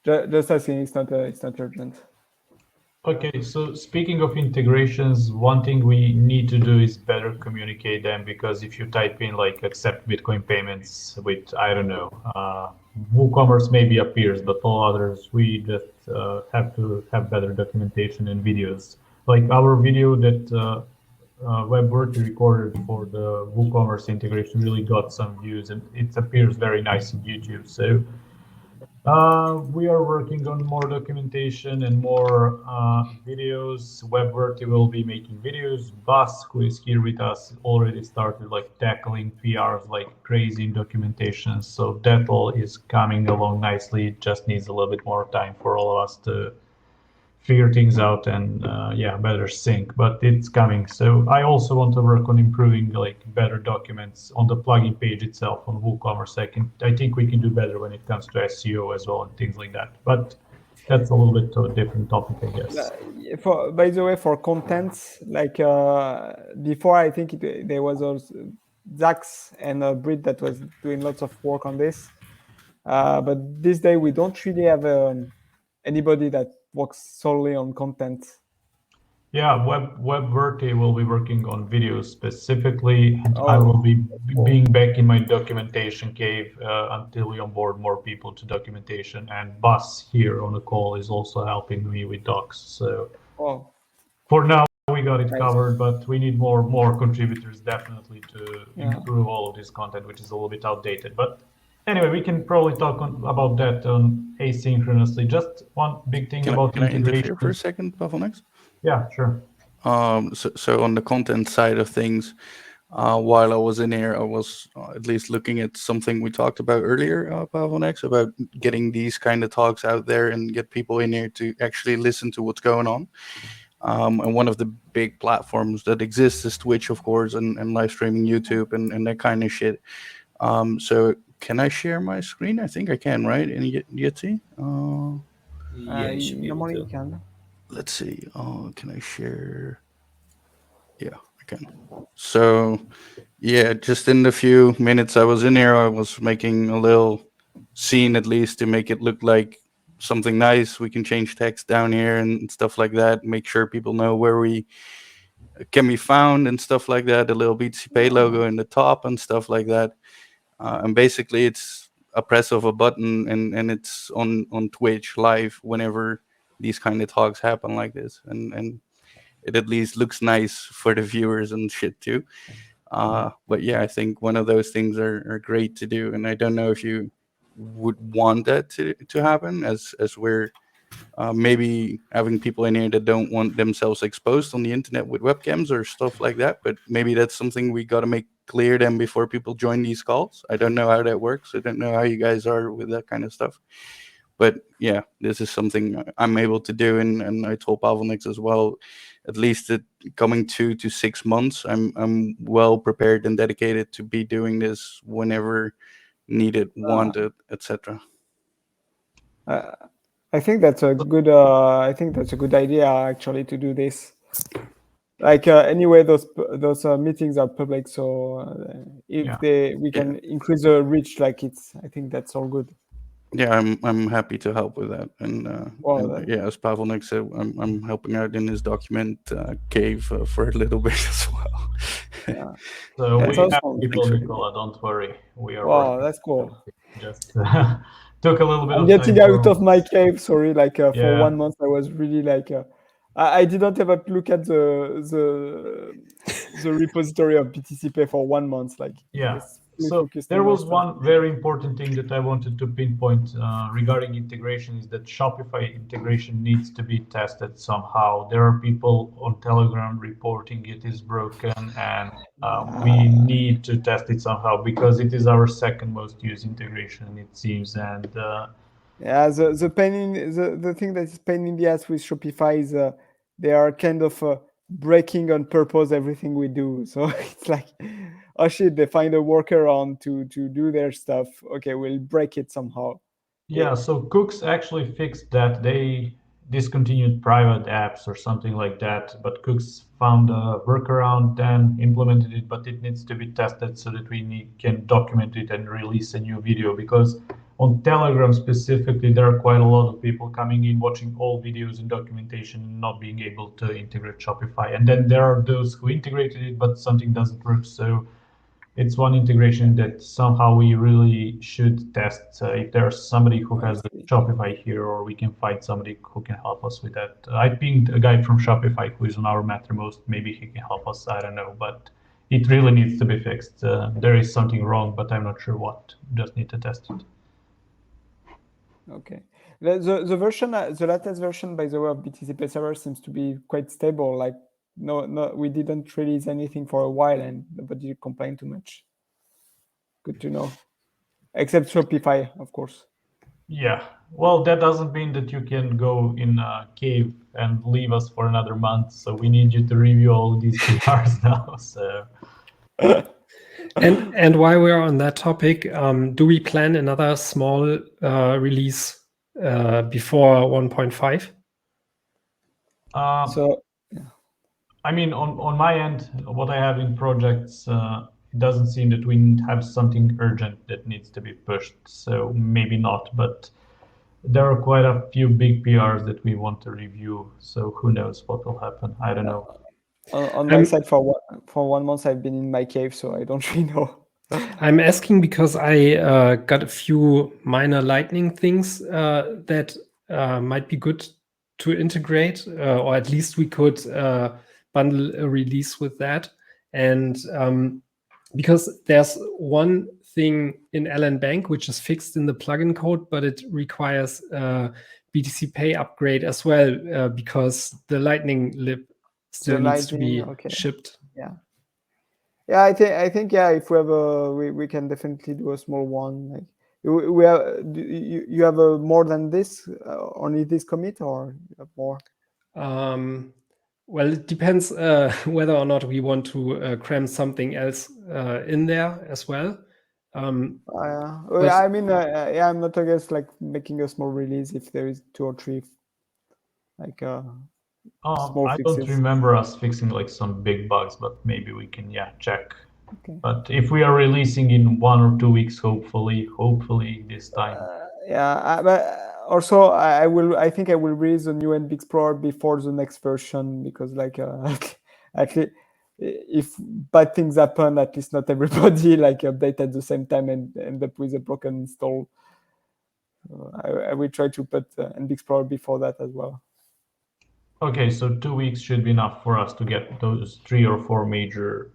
Just asking. It's not urgent. Okay, so speaking of integrations, one thing we need to do is better communicate them, because if you type in like accept Bitcoin payments with, I don't know, WooCommerce maybe appears, but all others, we just have to have better documentation and videos. Like our video that WebWorthy recorded for the WooCommerce integration really got some views, and it appears very nice in YouTube. So we are working on more documentation and more videos. WebWorthy will be making videos. Bas, who is here with us, already started like tackling PRs like crazy in documentation. So that all is coming along nicely. It just needs a little bit more time for all of us to figure things out and better sync, but it's coming. So I also want to work on improving like better documents on the plugin page itself on WooCommerce. I think we can do better when it comes to SEO as well and things like that, but that's a little bit of a different topic, I guess. By the way, for content, like before, I think there was also Zax and Brit that was doing lots of work on this. But this day we don't really have anybody that works solely on content. Yeah, WebWorthy will be working on videos specifically, and I will be being back in my documentation cave until we onboard more people to documentation. And Bas here on the call is also helping me with docs. So for now we got it covered, but we need more contributors definitely to improve all of this content, which is a little bit outdated. But anyway, we can probably talk about that asynchronously. Just one big thing about Can I integration. interfere for a second, Pavlonex? Yeah, sure. So on the content side of things, while I was in here, I was at least looking at something we talked about earlier, Pavlonex, about getting these kind of talks out there and get people in here to actually listen to what's going on. And one of the big platforms that exists is Twitch, of course, and live streaming YouTube and that kind of shit. So can I share my screen? I think I can, right? In Yeti? Yeah, you should be able to. You can. Let's see. Can I share? Yeah, I can. So, yeah, just in the few minutes I was in here, I was making a little scene at least to make it look like something nice. We can change text down here and stuff like that. Make sure people know where we can be found and stuff like that. The little BTCPay logo in the top and stuff like that. And basically, it's a press of a button and it's on Twitch live whenever these kind of talks happen like this, and it at least looks nice for the viewers and shit too. But yeah, I think one of those things are great to do, and I don't know if you would want that to happen, as we're maybe having people in here that don't want themselves exposed on the internet with webcams or stuff like that. But maybe that's something we got to make clear then before people join these calls. I don't know how that works. I don't know how you guys are with that kind of stuff. But yeah, this is something I'm able to do, and I told Pavlonex as well. At least coming 2 to 6 months, I'm well prepared and dedicated to be doing this whenever needed, wanted, etc. I think that's a good. I think that's a good idea actually to do this. Like anyway, those meetings are public, so if we can increase the reach, like I think that's all good. Yeah, I'm happy to help with that, and yeah, as Pavlonex said, I'm helping out in his document cave for a little bit as well. So That we sounds have fun. people, Nicola, don't worry. We are Wow, working. that's cool. Just took a little bit I'm of getting time out of my cave. Sorry, like for Yeah. 1 month, I was really like, I didn't ever look at the repository of BTCPay for 1 month. Like, Yeah. was fully So focused there on my was stuff. one very important thing that I wanted to pinpoint regarding integration is that Shopify integration needs to be tested somehow. There are people on Telegram reporting it is broken, and we need to test it somehow because it is our second most used integration, it seems. And Yeah, the pain in the thing that is pain in the ass with Shopify is they are kind of breaking on purpose everything we do. So it's like, oh shit, they find a workaround to do their stuff. Okay, we'll break it somehow. yeah, so Cooks actually fixed that. They discontinued private apps or something like that, but Cooks found a workaround, then implemented it, but it needs to be tested so that we can document it and release a new video, because on Telegram specifically, there are quite a lot of people coming in, watching all videos and documentation, not being able to integrate Shopify. And then there are those who integrated it, but something doesn't work. So it's one integration that somehow we really should test. If there's somebody who has the Shopify here, or we can find somebody who can help us with that. I pinged a guy from Shopify who is on our Mattermost. Maybe he can help us. I don't know, but it really needs to be fixed. There is something wrong, but I'm not sure what. Just need to test it. Okay. The version, the latest version, by the way, of BTCPay server seems to be quite stable. Like, no, we didn't release anything for a while, and nobody complained too much. Good to know. Except Shopify, of course. Yeah. Well, that doesn't mean that you can go in a cave and leave us for another month. So we need you to review all these PRs now. So. And while we're on that topic, do we plan another small release before 1.5? So, I mean, on my end, what I have in projects, it doesn't seem that we have something urgent that needs to be pushed. So maybe not, but there are quite a few big PRs that we want to review. So who knows what will happen? I don't know. On my side, for 1 month, I've been in my cave, so I don't really know. I'm asking because I got a few minor Lightning things that might be good to integrate, or at least we could bundle a release with that. And because there's one thing in LN Bank which is fixed in the plugin code, but it requires BTCPay upgrade as well because the Lightning lib still needs to be shipped. Yeah. Yeah, I think yeah. If we have we can definitely do a small one. Like we have, you have a more than this, only this commit, or you have more? Well, it depends whether or not we want to cram something else in there as well. I mean, yeah, I'm not against like making a small release if there is 2 or 3 like small I fixes. don't remember us fixing like some big bugs, but maybe we can check. Okay. But if we are releasing in 1 or 2 weeks, hopefully this time. But also I think I will release the new NBXplorer before the next version, because like at least if bad things happen, at least not everybody like update at the same time and end up with a broken install. I will try to put NBXplorer before that as well. Okay, so 2 weeks should be enough for us to get those 3 or 4 major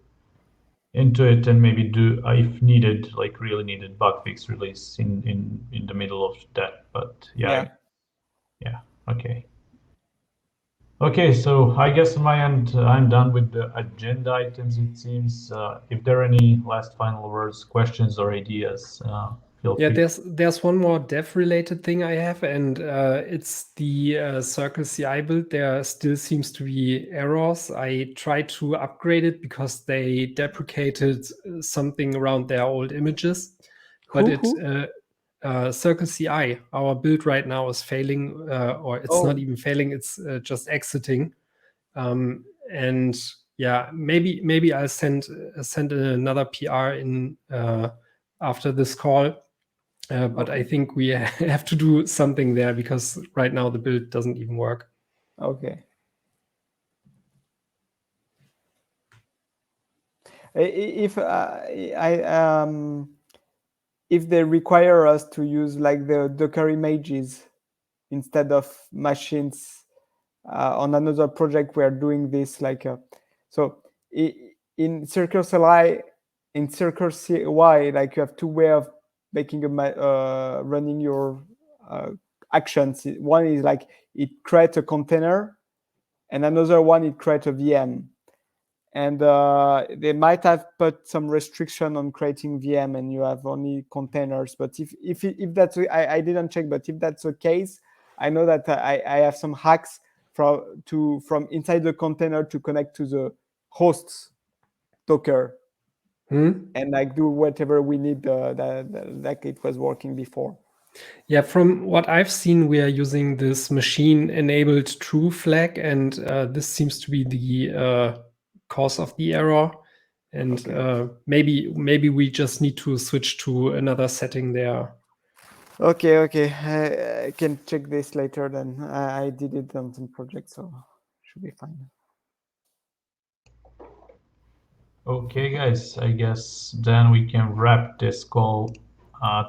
into it, and maybe do, if needed, like really needed, bug fix release in the middle of that. But yeah. Okay, so I guess on my end, I'm done with the agenda items, it seems. If there are any last final words, questions, or ideas, feel free. Yeah, there's one more dev-related thing I have, and it's the Circle CI build. There still seems to be errors. I tried to upgrade it because they deprecated something around their old images. But Circle CI, our build right now is failing, or it's not even failing, it's just exiting. And yeah, maybe I'll send another PR in after this call. But I think we have to do something there because right now the build doesn't even work. Okay. if if they require us to use like the Docker images instead of machines on another project, we are doing this like so in Circle CLI, in Circle CY, like you have two ways of making a running your actions. One is like it creates a container, and another one it creates a VM. And they might have put some restriction on creating VM, and you have only containers. But if that's, I didn't check, but if that's the case, I know that I have some hacks from inside the container to connect to the host's Docker, and like do whatever we need like it was working before. Yeah, from what I've seen, we are using this machine-enabled true flag, and this seems to be the cause of the error. And maybe we just need to switch to another setting there. Okay. I can check this later then. I did it on some projects, so should be fine. Okay, guys, I guess then we can wrap this call.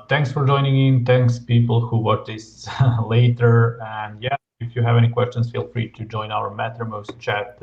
Thanks for joining in. Thanks, people who watch this later. And yeah, if you have any questions, feel free to join our Mattermost chat.